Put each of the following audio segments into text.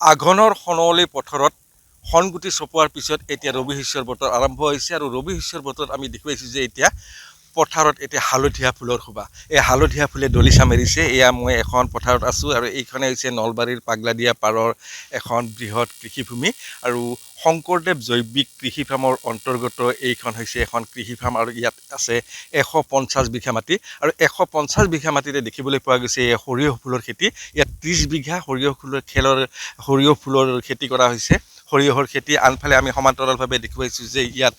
আঘোণৰ সোণোৱালী পথাৰত শণগুটি চপোৱাৰ পিছত এতিয়া ৰবি শস্যৰ বতৰ আৰম্ভ হৈছে আৰু ৰবি শস্যৰ বতৰত আমি দেখুৱাইছোঁ যে এতিয়া পথাৰত এতিয়া হালধীয়া ফুলৰ শোভা। এই হালধীয়া ফুলে দলিচা মেলিছে। এয়া মই এখন পথাৰত আছোঁ আৰু এইখনে হৈছে নলবাৰীৰ পাগলাদিয়া পাৰৰ এখন বৃহৎ কৃষিভূমি আৰু শংকৰদেৱ জৈৱিক কৃষি ফাৰ্মৰ অন্তৰ্গত এইখন হৈছে এখন কৃষি ফাৰ্ম আৰু ইয়াত আছে 150 বিঘা মাটি আৰু 150 বিঘা মাটিতে দেখিবলৈ পোৱা গৈছে এই সৰিয়হ ফুলৰ খেতি। ইয়াত 30 বিঘা সৰিয়হ ফুলৰ খেতি কৰা হৈছে। সৰিয়হৰ খেতি আনফালে আমি সমান্তৰালভাৱে দেখুৱাইছোঁ যে ইয়াত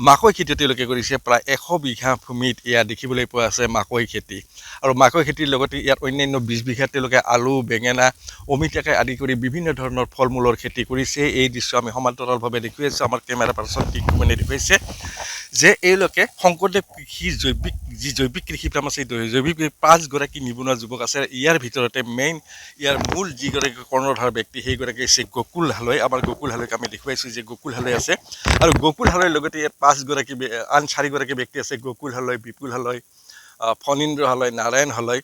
মাকৈ খেতি তেওঁলোকে কৰিছে। প্ৰায় 100 বিঘা ভূমিত ইয়াত দেখিবলৈ পোৱা আছে মাকৈ খেতি আৰু মাকৈ খেতিৰ লগতে ইয়াত অন্যান্য 20 বিঘাত তেওঁলোকে আলু, বেঙেনা, অমিতাকে আদি কৰি বিভিন্ন ধৰণৰ ফল মূলৰ খেতি কৰিছে। এই দৃশ্য আমি সমান্তৰালভাৱে দেখুৱাইছোঁ। আমাৰ কেমেৰা পাৰ্চন টিকুমণি দেখুৱাইছে যে এওঁলোকে শংকৰদেৱ জৈৱিক কৃষি ফাৰ্ম আছে, জৈৱিক 5গৰাকী নিবনুৱা যুৱক আছে। ইয়াৰ ভিতৰতে ইয়াৰ মূল যিগৰাকী কৰ্ণধাৰ ব্যক্তি সেইগৰাকী হৈছে গকুল হালৈ। আমাৰ গকুল হালৈক আমি দেখুৱাইছোঁ যে গকুল হালৈ আছে আৰু গকুল হালৈৰ লগতে ইয়াত 5গৰাকী আন 4গৰাকী ব্যক্তি আছে। গকুল হালৈ, বিপুল হালৈ, ফণীন্দ্ৰ হালৈ, নাৰায়ণ হালৈ,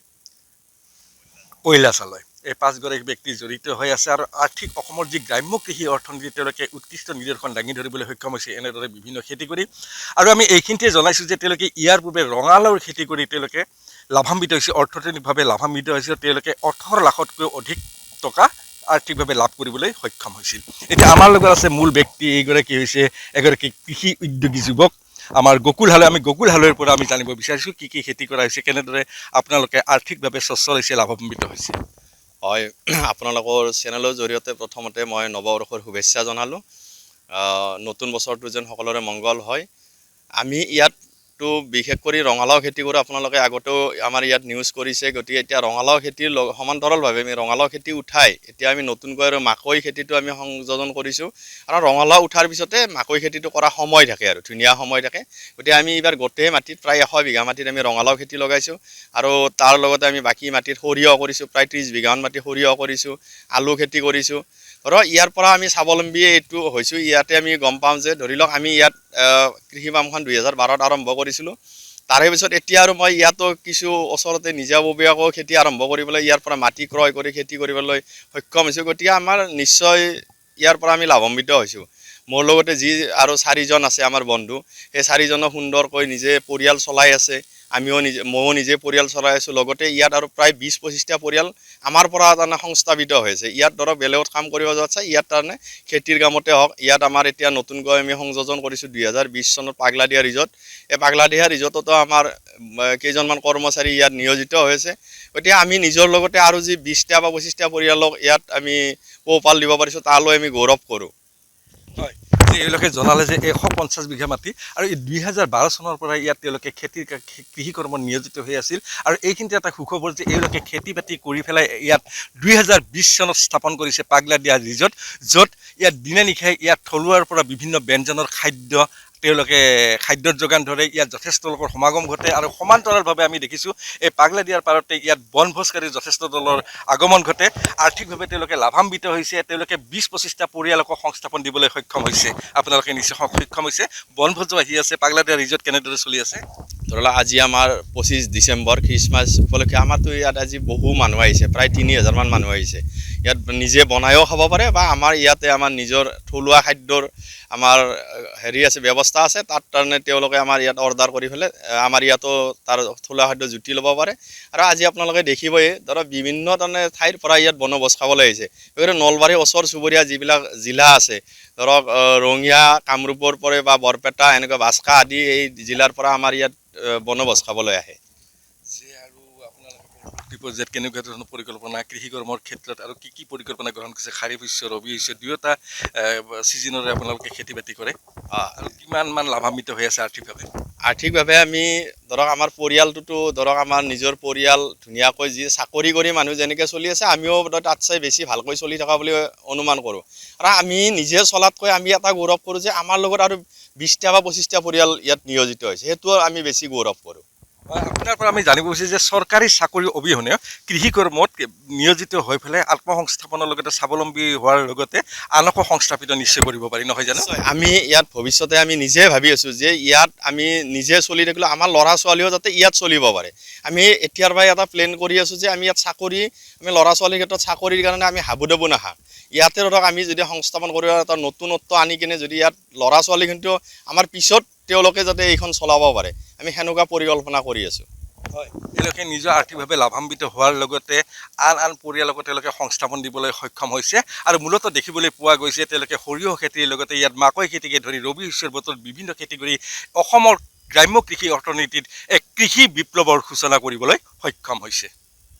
কৈলাশ হালৈ। এই 5গৰাকী ব্যক্তি জড়িত হৈ আছে আৰু আৰ্থিক অসমৰ যি গ্ৰাম্য কৃষি অৰ্থনীতি তেওঁলোকে উৎকৃষ্ট নিদৰ্শন দাঙি ধৰিবলৈ সক্ষম হৈছে এনেদৰে বিভিন্ন খেতি কৰি। আৰু আমি এইখিনিতে জনাইছোঁ যে তেওঁলোকে ইয়াৰ পূৰ্বে ৰঙালাওৰ খেতি কৰি তেওঁলোকে লাভান্বিত হৈছে, অৰ্থনৈতিকভাৱে লাভান্বিত হৈছে। তেওঁলোকে 18 লাখতকৈ অধিক টকা আৰ্থিকভাৱে লাভ কৰিবলৈ সক্ষম হৈছিল। এতিয়া আমাৰ লগত আছে মূল ব্যক্তি, এইগৰাকী হৈছে এগৰাকী কৃষি উদ্যোগী যুৱক আমাৰ গকুল হালৈ। আমি গকুল হালৈৰ পৰা আমি জানিব বিচাৰিছোঁ কি খেতি কৰা হৈছে, কেনেদৰে আপোনালোকে আৰ্থিকভাৱে সচ্ছল হৈছে, লাভান্বিত হৈছে। হয়, আপোনালোকৰ চেনেলৰ জৰিয়তে প্ৰথমতে মই নৱবৰ্ষৰ শুভেচ্ছা জনালোঁ। নতুন বছৰটো যেন সকলোৰে মংগল হয়। আমি ইয়াততো বিশেষ কৰি ৰঙালাও খেতি কৰোঁ। আপোনালোকে আগতেও আমাৰ ইয়াত নিউজ কৰিছে, গতিকে এতিয়া ৰঙালাও খেতিৰ সমান্তৰালভাৱে আমি ৰঙালাও খেতি উঠাই এতিয়া আমি নতুনকৈ আৰু মাকৈ খেতিটো আমি সংযোজন কৰিছোঁ। আৰু ৰঙালাও উঠাৰ পিছতে মাকৈ খেতিটো কৰা সময় থাকে আৰু ধুনীয়া সময় থাকে। গতিকে আমি এইবাৰ গোটেই মাটিত প্ৰায় 100 বিঘা মাটিত আমি ৰঙালাও খেতি লগাইছোঁ আৰু তাৰ লগতে আমি বাকী মাটিত সৰিয়হ কৰিছোঁ। প্ৰায় 30 বিঘামান মাটি সৰিয়হ কৰিছোঁ, আলু খেতি কৰিছোঁ। ধৰক ইয়াৰ পৰা আমি স্বাৱলম্বী এইটো হৈছোঁ। ইয়াতে আমি গম পাওঁ যে ধৰি লওক আমি ইয়াত কৃষি ফাৰ্মখন 2012ত আৰম্ভ কৰিছিলোঁ। তাৰে পিছত এতিয়া আৰু মই ইয়াতো কিছু ওচৰতে নিজাববীয়াকৈ খেতি আৰম্ভ কৰিবলৈ ইয়াৰ পৰা মাটি ক্ৰয় কৰি খেতি কৰিবলৈ সক্ষম হৈছোঁ। গতিকে আমাৰ নিশ্চয় ইয়াৰ পৰা আমি লাভান্বিত হৈছোঁ। মোৰ লগতে যি আৰু 4জন আছে আমাৰ বন্ধু, সেই 4জনো সুন্দৰকৈ নিজে পৰিয়াল চলাই আছে। ময়ো নিজে পৰিয়াল চলাই আছোঁ। লগতে ইয়াত আৰু প্ৰায় 20-25টা পৰিয়াল আমাৰ পৰা তাৰমানে সংস্থাপিত হৈছে। ইয়াত ধৰক বেলেগত কাম কৰিব যোৱাতছে ইয়াত তাৰমানে খেতিৰ কামতে হওক। ইয়াত আমাৰ এতিয়া নতুনকৈ আমি সংযোজন কৰিছোঁ 2020 চনত পাগলাদিয়া ৰিজৰ্ট। এই পাগলাদিয়া ৰিজৰ্টতো আমাৰ কেইজনমান কৰ্মচাৰী ইয়াত নিয়োজিত হৈছে। গতিকে আমি নিজৰ লগতে আৰু যি 20টা বা 25টা পৰিয়ালক ইয়াত আমি পোহপাল দিব পাৰিছোঁ, তালৈ আমি গৌৰৱ কৰোঁ। হয়, এওঁলোকে জনালে যে 150 বিঘা মাটি আৰু এই 2012 চনৰ পৰা ইয়াত তেওঁলোকে কৃষি কৰ্মত নিয়োজিত হৈ আছিল। আৰু এইখিনিতে এটা সুখবৰ যে এওঁলোকে খেতি বাতি কৰি পেলাই ইয়াত 2020 চনত স্থাপন কৰিছে পাগলাদিয়া ৰিজৰ্ট, য'ত ইয়াত দিনে নিশাই ইয়াত থলুৱাৰ পৰা বিভিন্ন ব্যঞ্জনৰ তেওঁলোকে খাদ্যৰ যোগান ধৰে। ইয়াত যথেষ্ট লোকৰ সমাগম ঘটে আৰু সমান্তৰালভাৱে আমি দেখিছোঁ এই পাগলাদিয়াৰ পাৰতে ইয়াত বনভোজকাৰীৰ যথেষ্ট দলৰ আগমন ঘটে। আৰ্থিকভাৱে তেওঁলোকে লাভান্বিত হৈছে। তেওঁলোকে 20-25টা পৰিয়ালকো সংস্থাপন দিবলৈ সক্ষম হৈছে। আপোনালোকে নিশ্চয় সক্ষম হৈছে। বনভোজো আহি আছে। পাগলাদিয়া ৰিজৰ্ট কেনেদৰে চলি আছে? ধৰি লওক আজি আমাৰ 25 ডিচেম্বৰ খ্ৰীষ্টমাছ উপলক্ষে আমাৰতো ইয়াত আজি বহু মানুহ আহিছে, প্ৰায় 3000মান মানুহ আহিছে। ইয়াত নিজে বনায়ো খাব পাৰে বা আমাৰ ইয়াতে আমাৰ নিজৰ থলুৱা খাদ্যৰ আমাৰ আছে, ব্যৱস্থা আছে। তাত কাৰণে তেওঁলোকে আমাৰ ইয়াত অৰ্ডাৰ কৰি পেলাই আমাৰ ইয়াতো তাৰ থলুৱা খাদ্য জুতি ল'ব পাৰে। আৰু আজি আপোনালোকে দেখিবই ধৰক বিভিন্ন ধৰণে ঠাইৰ পৰা ইয়াত বনভোজ খাবলৈ আহিছে। গতিকে নলবাৰীৰ ওচৰ চুবুৰীয়া যিবিলাক জিলা আছে, ধৰক ৰঙিয়া, কামৰূপৰ পৰা বা বৰপেটা এনেকুৱা বাস্কা আদি এই জিলাৰ পৰা আমাৰ ইয়াত বনভোজ খাবলৈ আহে। পৰ্যায়ত কেনেকুৱা ধৰণৰ পৰিকল্পনা কৃষি কৰ্মৰ ক্ষেত্ৰত আৰু কি পৰিকল্পনা গ্ৰহণ কৰিছে? খাৰিফ শস্য, ৰবি শস্য দুয়োটা ছিজনৰে আপোনালোকে খেতি বাতি কৰে আৰু কিমান লাভান্বিত হৈ আছে আৰ্থিকভাৱে? আৰ্থিকভাৱে আমি ধৰক আমাৰ পৰিয়ালটোতো ধৰক আমাৰ নিজৰ পৰিয়াল ধুনীয়াকৈ যি চাকৰি কৰি মানুহ যেনেকৈ চলি আছে, আমিও তাত চাই বেছি ভালকৈ চলি থকা বুলি অনুমান কৰোঁ। আৰু আমি নিজে চলাতকৈ আমি এটা গৌৰৱ কৰোঁ যে আমাৰ লগত আৰু 20টা বা 25টা পৰিয়াল ইয়াত নিয়োজিত হৈছে। সেইটো আমি বেছি গৌৰৱ কৰোঁ। আপোনাৰ পৰা আমি জানিব বিচাৰিছোঁ যে চৰকাৰী চাকৰি অবিহনে কৃষি কৰ্মত নিয়োজিত হৈ পেলাই আত্মসংস্থাপনৰ লগতে স্বাৱলম্বী হোৱাৰ লগতে আনকো সংস্থাপিত নিশ্চয় কৰিব পাৰি, নহয় জানো? আমি ইয়াত ভৱিষ্যতে আমি নিজে ভাবি আছোঁ যে ইয়াত আমি নিজে চলি থাকিলে আমাৰ ল'ৰা ছোৱালীও যাতে ইয়াত চলিব পাৰে। আমি এতিয়াৰ পৰাই এটা প্লেন কৰি আছোঁ যে আমি ইয়াত আমি ল'ৰা ছোৱালীৰ ক্ষেত্ৰত চাকৰিৰ কাৰণে আমি হাবুডাবু নাখাওঁ। ইয়াতে ধৰক আমি যদি সংস্থাপন কৰিব এটা নতুনত্ব আনি কিনে যদি ইয়াত ল'ৰা ছোৱালী কিন্তু আমাৰ পিছত তেওঁলোকে যাতে এইখন চলাব পাৰে আমি সেনেকুৱা পৰিকল্পনা কৰি আছোঁ। হয়, তেওঁলোকে নিজৰ আৰ্থিকভাৱে লাভান্বিত হোৱাৰ লগতে আন পৰিয়ালকো তেওঁলোকে সংস্থাপন দিবলৈ সক্ষম হৈছে আৰু মূলতঃ দেখিবলৈ পোৱা গৈছে তেওঁলোকে সৰিয়হ খেতিৰ লগতে ইয়াত মাকৈ খেতিকে ধৰি ৰবি শস্যৰ বতৰত বিভিন্ন খেতি কৰি অসমৰ গ্ৰাম্য কৃষি অৰ্থনীতিত এক কৃষি বিপ্লৱৰ সূচনা কৰিবলৈ সক্ষম হৈছে।